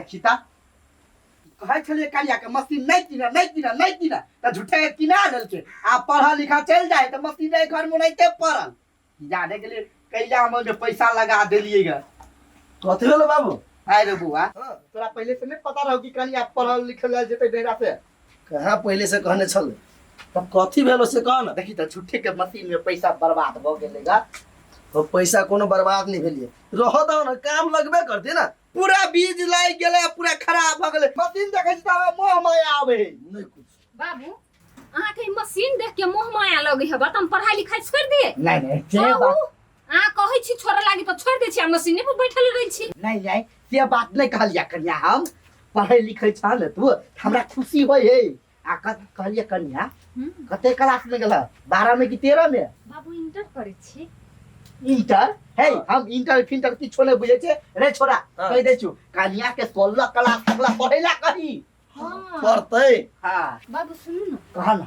देखी ता कहे छलिए करिया के मशीन नहीं किना त झूठे के किना लेल के आ पढ़ा लिखा चल जाए त मशीन रे घर में नहीं पड़ल जाने के लिए कैला हम जो पैसा लगा देलिए ग कथी भेलो बाबू आय रे बुआ तोरा पहले से नहीं पता रहो कि करिया पढ़ल लिखल जेते डेरा से कहाँ पहले से कहने छल तब कथी भेलो से कह न देखी त झूठे के मशीन में पैसा बर्बाद हो गेले ग तो पैसा कोनो बर्बाद नहीं भेलिए रहो दो न काम लगबे करते ना पूरा बीज लाग गेले पूरा खराब हो गेले मशीन देखे छी त मोह माया आवे नहीं कुछ बाबू अहाँ के मशीन देख के मोह माया लगे है तुम पढ़ाई लिखाई छोड़ दिए नहीं से बात आ कहै छी छोरा लागी तो छोड़ दे छी आ मशीने पर बैठल रही छी नहीं से बात नहीं कहलिया कन्या हम पढ़े लिखे छल तू हमरा खुशी होय है आ कहलिए कन्या कते क्लास में गेला 12 में कि 13 में बाबू इंटर करे छी इंटर हे हम इंटर फिंटर किछो नहीं बुझे छे रे छोरा कह दे छु कन्या के 16 क्लास तकला पढ़ेला कही हां पढ़ते हां बाबू सुनु न कहा ना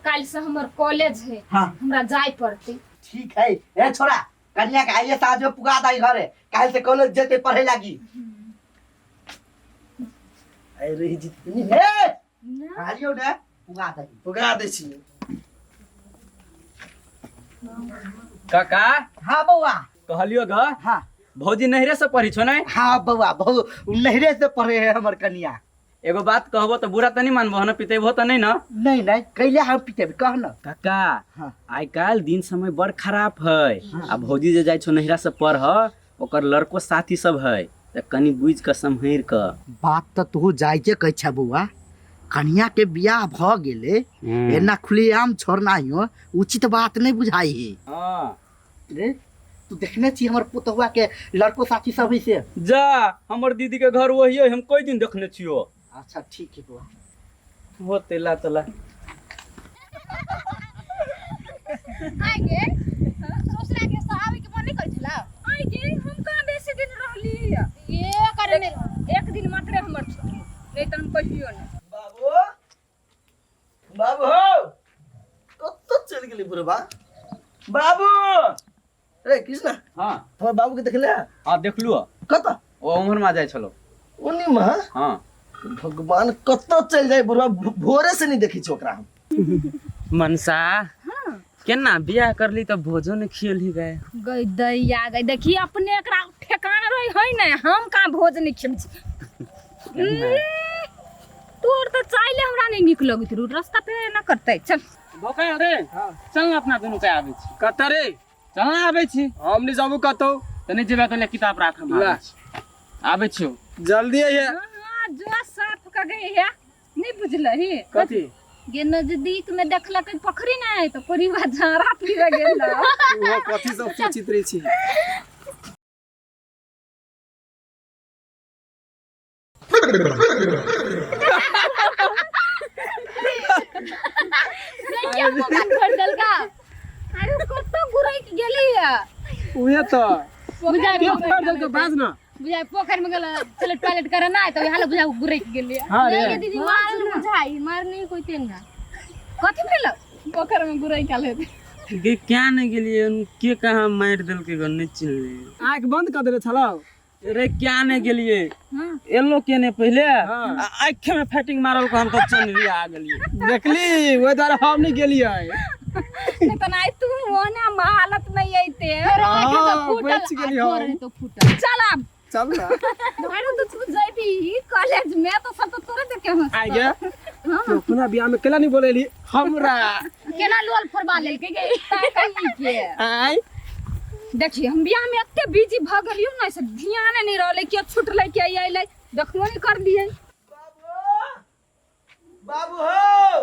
काल से हमर कॉलेज है हां हमरा जाय पड़ते ठीक है ए छोरा कन्या के आइए साज में पुगा दाई घरे काल से कॉलेज जेते पढ़े लागी आई रही जितनी हे ना आलियो ने पुगा दे छी काका हां बउआ कहलियो ग हां भौजी नहरे से पढ़ी छो नहीं हां बउआ बहु नहरे से पढ़े है हमर कन्या एगो बात कहबो तो बुरा तो नहीं मानबो न पितेबो तो नहीं न नहीं कैले हम पीते कह ना काका हाँ। आइ काल दिन समय बड़ खराब है आ भौजी जे जाय छो नहरा से पढ़ ओकर लड़को साथी सब है त कनी बुझ के सम्हर के बात तो तू जाय के कह छ बउआ कन्या के बियाह भ गेले एना खुलेआम छोड़ना हियो उचित बात नहीं बुझाई है हां रे तू देखने छी हमर पुतवा के लड़को साथी सब है से जा हमर दीदी के घर वही है हम कोई दिन देखने छियो अच्छा ठीक है बुआ हो तेला तला आगे ससुरा के साहब के मन नहीं कर छला आगे हम कहां बेसी दिन रहली ये करे में एक दिन मात्र हमर छुट्टी नहीं त हम कहियो नहीं बाबू बाबू हो कत चल गेली बुरबा बाबू रे कृष्णा हां हमर बाबू के देखले हां देखलु कत ओ उमर में जाय छलो उनी में हां भगवान कत चल जाय बुरबा भोरे से नहीं देखी छी ओकरा हम मनसा हां केना बियाह करली त भोजो ने खियल ही गए गई दैया गई देखी अपने एकरा ठेकाना रही है ना हम कहां भोज नहीं खेम छी तोर तो चाइले हमरा नहीं निक लगत रू रास्ता पे ना करते चल भोका रे चल अपना दुनु के आबै छी कत रे चल आबै छी हम नहीं जाबू कतौ तने जेबे तो ले किताब राख हम ला। आबै छियो जल्दी है हां जो साफ का गई है नहीं बुझलही कथी गे नजदीक में देखला के पोखरी नहीं तो परिवा झारा पीवे गेल वो कथी सब सोचित रही छी क्या पोखर छोड़ देल का अरे कतो गुरई के गेली है उहे तो बुझाय क्यों कर दल के बाज ना बुझाय पोखर में गेल चल टॉयलेट करे ना तो हाला बुझाय गुरई के गेली है हां रे नहीं दीदी मार बुझाई मार नहीं कोई तेंगा कथि भेल पोखर में गुरई काले गे क्या नहीं गेलिए के कहां मार देल के गन्ने चिल्ले आंख बंद कर देले छला रे क्या नहीं गेलिए हां एलो के ने पहले हाँ। आंख में फाइटिंग मारल को हम तो चनिया आ गेलिए देखली वो दार हम नहीं गेलिए नहीं तो नहीं तू होना हालत में आइते हाँ, बच गेली हम। तो फूटल चल अब चल ना अरे तो तू जाबी कॉलेज में तो सब तो तोरे देखे हम आ गया तो अपना बियाह में केला नहीं बोलेली हमरा केना लोल फरबा लेल के गई कहीं के आई देखिए हम बियाह में एते बिजी भ गेलियो ना से ध्यान नहीं रहले कि छुटले के आइले देखबो नहीं कर दिए बाबू हो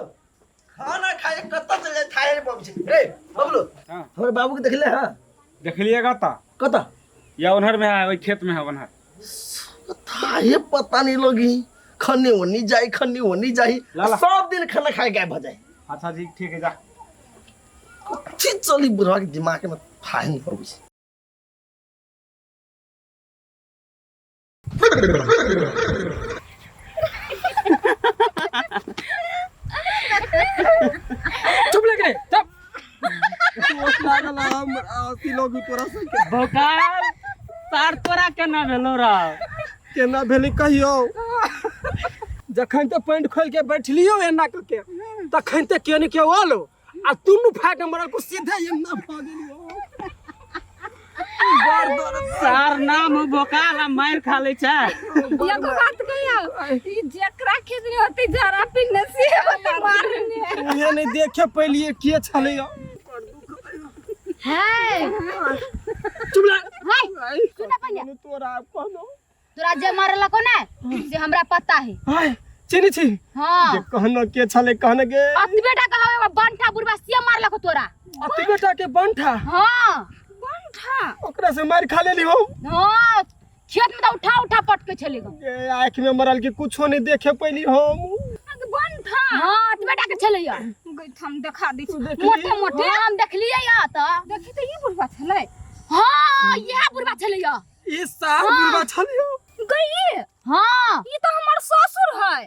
खाना खाए कत चल जाय थाए रे बाबू रे बबलू हां हमर बाबू के देखले हां देखलिएगा ता कत या उनहर में है ओई खेत में है उनहर थाए पता नहीं लगी खन्नी होनी जाई लाला। सब दिन खाना खाए गाय भ जाए अच्छा जी ठीक है जा ठीक चली बुढ़वा के दिमाग में थाए नहीं पड़ू चुप लग रे चुप ओस लागल हम आसी लोग तोरा से के भोकाल तार तोरा केना भेलो रा केना भेलै कहियो जखन ते पैंट खोल के बैठलियो एना क के तखन ते केने के आलो आ दुनू फाट मरल को सीधे एना भ गेलियो सार नाम बोकाल आ मार खा ले छै एगो बात कहियो ई जेकरा खिजनी होती जरा पिन से होता मारने ये नहीं देखे पहले के छले है चुप ला हाय सुना पहले तोरा कहनो तोरा जे मारला को ना से हमरा पता है हाय चिनी छी हां जे कहनो के छले कहने के अति बेटा का हवे बंठा बुरबा से मारला को तोरा अति बेटा के बंठा हां बंठा ओकरा से मार खा लेली हम हां खेत में तो उठा उठा पटके चले गो ये आंख में मरल के कुछो नहीं देखे पहली हम बंठा हां अति बेटा के चले या हम दिखा दी मोटे मोटे हम देखलिए या त देखी त ई बुरबा छले हां यह बुरबा छले या ई सार बुरबा छलियो गई हां ई तो हमर ससुर है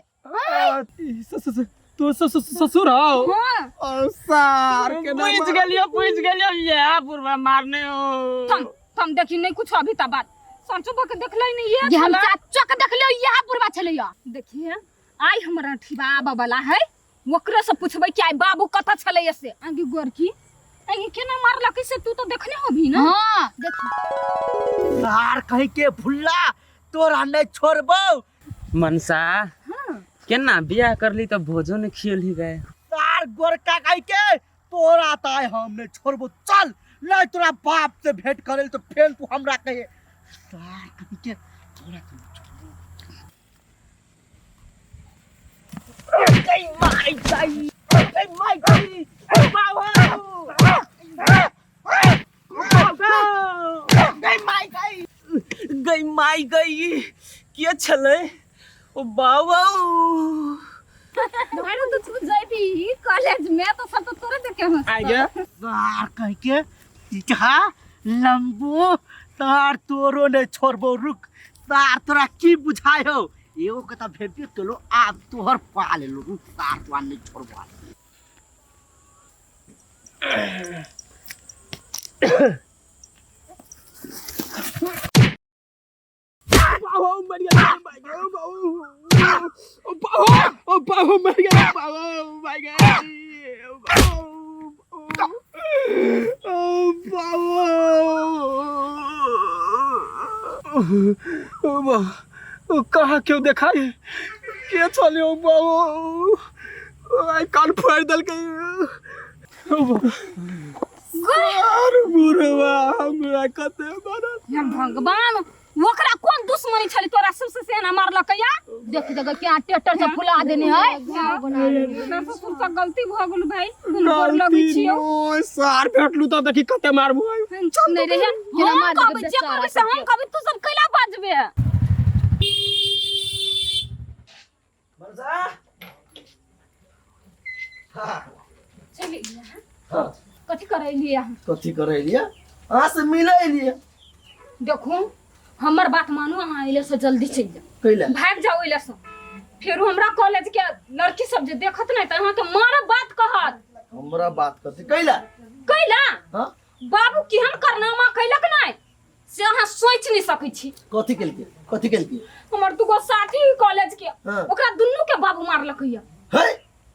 तो ससुर आओ हां सार के पूछ गेलियो ये बुरबा मारने हो हम देखी नहीं कुछ अभी तक बात संचो के देखले नहीं ये हम चाचा के देखलियो यह बुरबा छले या देखिए आई हमरा ठिबा बाबला है ओकरे से पूछबे कि आई बाबू कथा छले से आगे गोरकी आगे केना मारला कैसे तू तो देखने होबी ना हां देखी सार कहि के भुल्ला तोरा नहीं छोड़बो मनसा केना बियाह करली त भोजो ने खियल ही गए सार गोरका कहि के तोरा ताय हम नहीं छोड़बो चल नहीं तोरा बाप से भेंट करेल तो फेर तू हमरा कहे सार कहि के तोरा गई माई गई गई माई गई के छले ओ बाबा भाई तो तू जाबी कॉलेज में तो सब तो तोरे देखे हम आ गया सार कहि के इहा लंबू सार तोरो नहीं छोड़बो रुक सार तोरा की बुझायो एगो कथा भेटियो तोलो आप तोहर पा लेलो रुक सार तोरा नहीं छोड़बो बाबू मर गया बाबू मर गया बाबू माय बाबू कहाँ क्यों दिखाई के चले बाबू आई कान फाड़ दल के बुरवा हमरा कते मारत हे भगवान ओकरा कौन दुश्मनी छली तोरा सबसे सेना मारलक या देख देख के ट्रैक्टर से फुला देने है ससुर से गलती भ गेल भाई तुम कर लगै छियो ओ सार भेटलू त देखी कते मारबो चल नहीं रहे हम कभी जे करबे से हम कभी तू सब कैला बाजबे मरजा हां चली हां कथि करे लिया कथि करे लिया हां से मिले लिया देखो हमर बात मानो अहाँ इले से जल्दी चल जा कैला भाग जाओ इले से फिर हमरा कॉलेज के लड़की सब जे देखत नहीं त अहाँ के मारा बात कहत हमरा बात कथि कैला कैला हां बाबू केहन करनामा कैलक नहीं से अहाँ सोच नहीं सकै छी कथि केलके हमर दुगो साथी कॉलेज के हाँ। ओकरा दुन्नु के बाबू मारलक या है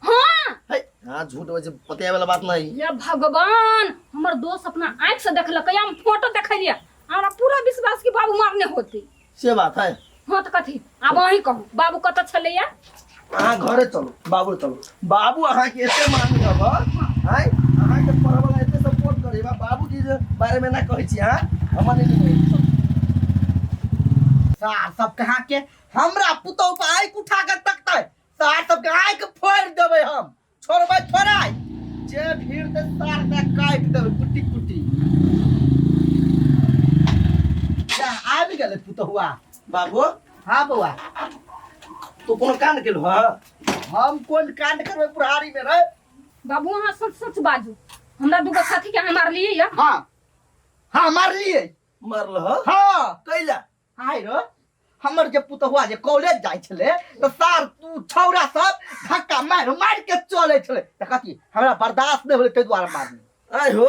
हां है हां झूठ वजह पते वाला बात नहीं ये भगवान हमर दोस्त अपना आंख से देखलक या हम फोटो देखलिए हमरा पूरा विश्वास कि बाबू मारने होते से बात है हां त कथि अब अहीं कहू बाबू कत छले या अहाँ घरे चलो बाबू अहाँ के एते मान जब है अहाँ के परवल एते सपोर्ट करेबा बाबू जी के बारे में ना कहै छी हां हमर नहीं सार सब कहाँ के हमरा पुतौ पे आंख उठा के तकतै सार सब के आंख फोड़ देबै हम छोड़बै छोड़ाई जे भीड़ ते सार के काट देबै कुटी कुटी जा आबि गेलै पुतहुआ बाबू हां बौआ तो कोनो कांड केलु ह हम कोन कांड करबै पुरहारी में रे बाबू अहाँ सच सच बाजू हमरा दुगो साथी के मार लिए या हां मार लिए मारल ह हां कैला हाय रो हमर जे पुतहुआ जे कॉलेज जाय छले त सार तू छौरा सब धक्का मार के चले छले त कथि हमरा बर्दाश्त नै होले तै द्वारा मारनी आय हो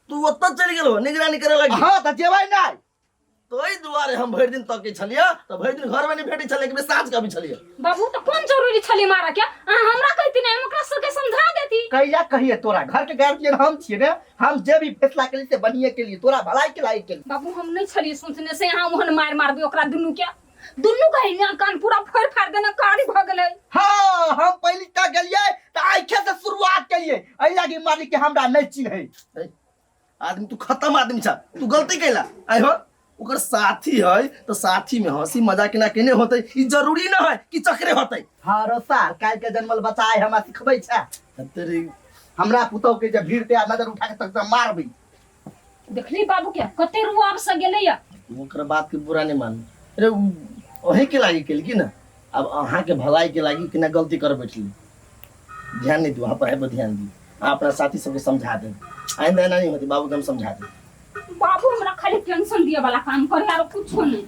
तू ओत्त चल गेल हो निगरानी करे लगी हां त जेबै नै तोई दुआरे हम भरि दिन तक छलिए तो भरि दिन घर में नहीं भेटी छले कि साँझ कभी छलिए। बाबू तो कौन जरूरी छली मारा क्या हमरा कहती नहीं ओकरा सबके समझा देती। कैला कहिए तोरा घर के गार्जियन हम छिए ने, हम जे भी फैसला के लिए से बनिए के लिए तोरा भलाई के लायक के लिए। बाबू हम नहीं छली सोचने से यहाँ मोहन मार दे ओकरा दुनू के, दुनू का हिना कान पूरा फाड़ देना कारी भ गेलै। हाँ हम पहली तक गेलिए त आंखे से शुरुआत केलिए, एहि लागी मालिक के हमरा नहीं चिन्है। आदमी तू खत्म आदमी छ, तू गलती कैला। आइ हो ओकर साथी है तो साथी में हंसी मजाक ना केने होतै, ई जरूरी ना है कि चक्रे होतै। हाँ रो सार काल के जन्मल बच्चा है हमरा सिखबै छै। तेरे हमरा पुतौ के जे भीड़ पे नजर उठा के तक मारबै। देखली बाबू के कते रुआब से गेलै या। ओकर बात के बुरा नहीं मानू। अरे ओहे के लागी केल की ना, अब अहाँ के भलाई के लागी कि ना गलती कर बैठली। ध्यान नहीं दू, वहाँ पर है ध्यान दी, अपना साथी सबके समझा दे। आइंदा नहीं होती बाबू के हम समझा दे। बाबू हमरा खाली टेंशन दिए वाला काम करे और कुछ नहीं।